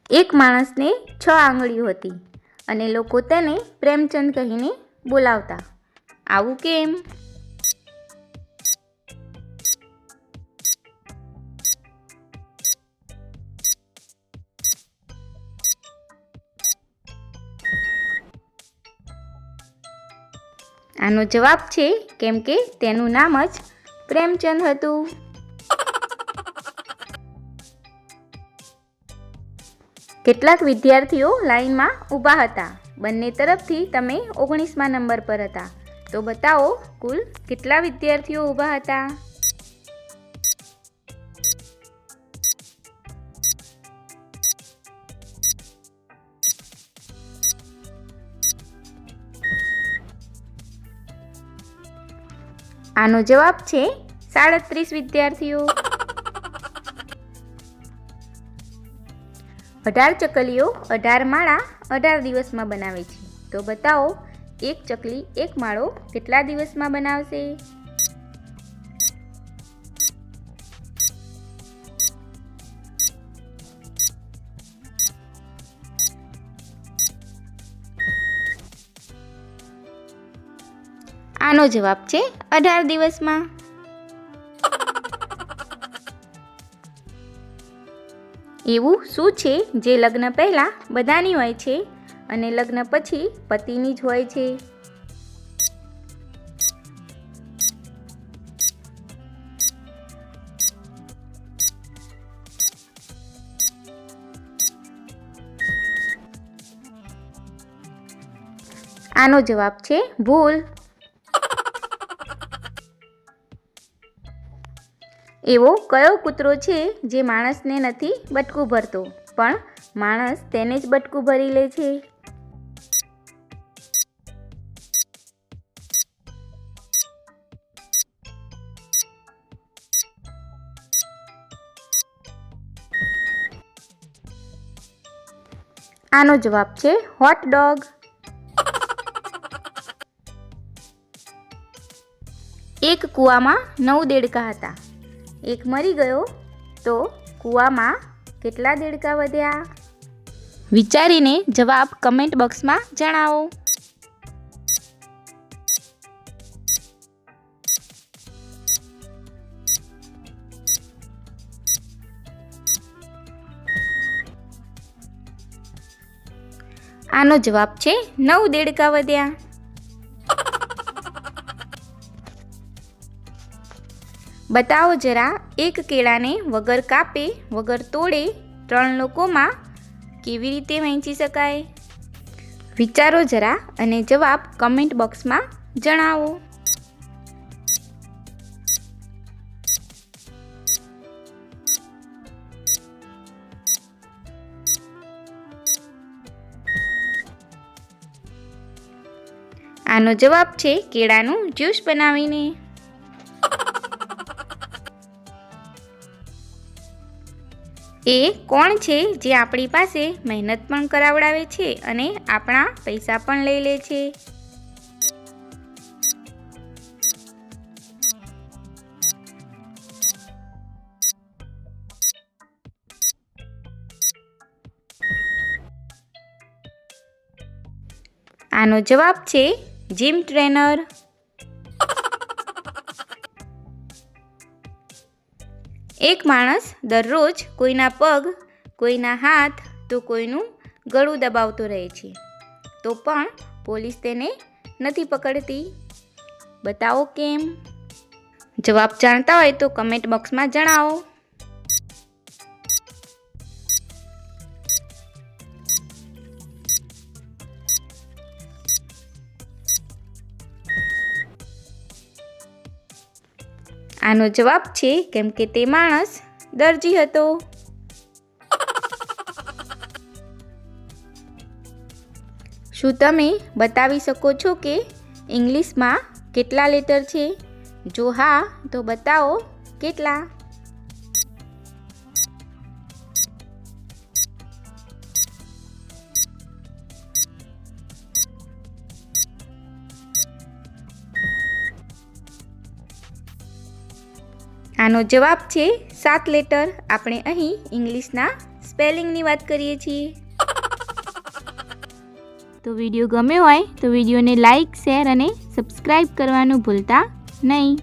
એક માણસને 6 આંગળીઓ હતી અને લોકો તેને પ્રેમચંદ કહીને બોલાવતા. આવું કેમ? આનો જવાબ છે કેમ કે તેનું નામ જ પ્રેમચંદ હતું. કેટલાક વિદ્યાર્થીઓ લાઈનમાં ઊભા હતા. બંને તરફથી તમે 19મા નંબર પર હતા. તો બતાવો કુલ કેટલા વિદ્યાર્થીઓ ઊભા હતા? આનો જવાબ છે 37 વિદ્યાર્થીઓ. 18 ચકલીઓ 18 માળા 18 દિવસમાં બનાવે છે. તો બતાવો એક ચકલી એક માળો કેટલા દિવસમાં બનાવશે? આનો જવાબ છે 18 દિવસમાં. એવું શું છે જે લગ્ન પહેલાં બધાની હોય છે અને લગ્ન પછી પતિની જ હોય છે? આનો જવાબ છે ભૂલ. એવો કયો કૂતરો છે જે માણસને નથી બટકું ભરતો પણ માણસ તેને જ બટકું ભરી લે છે? આનો જવાબ છે હોટ ડોગ. એક કૂવામાં 9 દેડકા હતા. એક મરી ગયો તો કૂવામાં કેટલા દેડકા વધ્યા? વિચારીને જવાબ કમેન્ટ બોક્સમાં જણાવો. આનો જવાબ છે 9 દેડકા વધ્યા. બતાવો જરા એક કેળાને વગર કાપે વગર તોડે 3 લોકોમાં કેવી રીતે વહેંચી શકાય? વિચારો જરા અને જવાબ કમેન્ટ બોક્સમાં જણાવો. આનો જવાબ છે કેળાનું જ્યુસ બનાવીને. એ કોણ છે જે આપણી પાસે મહેનત પણ કરાવડાવે છે અને આપણા પૈસા પણ લઈ લે છે? આનો જવાબ છે જીમ ટ્રેનર. એક માણસ દરરોજ કોઈના પગ, કોઈના હાથ તો કોઈનું ગળું દબાવતો રહે છે, તો પણ પોલીસ તેને નથી પકડતી. બતાવો કેમ? જવાબ જાણતા હોય તો કમેન્ટ બોક્સમાં જણાવો. આનો જવાબ છે કેમ કે તે માણસ દરજી હતો. શું તમે બતાવી શકો છો કે ઇંગ્લિશમાં કેટલા લેટર છે? જો હા તો બતાવો કેટલા? આનો જવાબ છે 7 લેટર. આપણે અહીં ઇંગ્લિશના સ્પેલિંગની વાત કરીએ છીએ. તો વિડીયો ગમ્યો હોય તો વિડીયોને લાઈક, શેર અને સબસ્ક્રાઈબ કરવાનું ભૂલતા નહીં.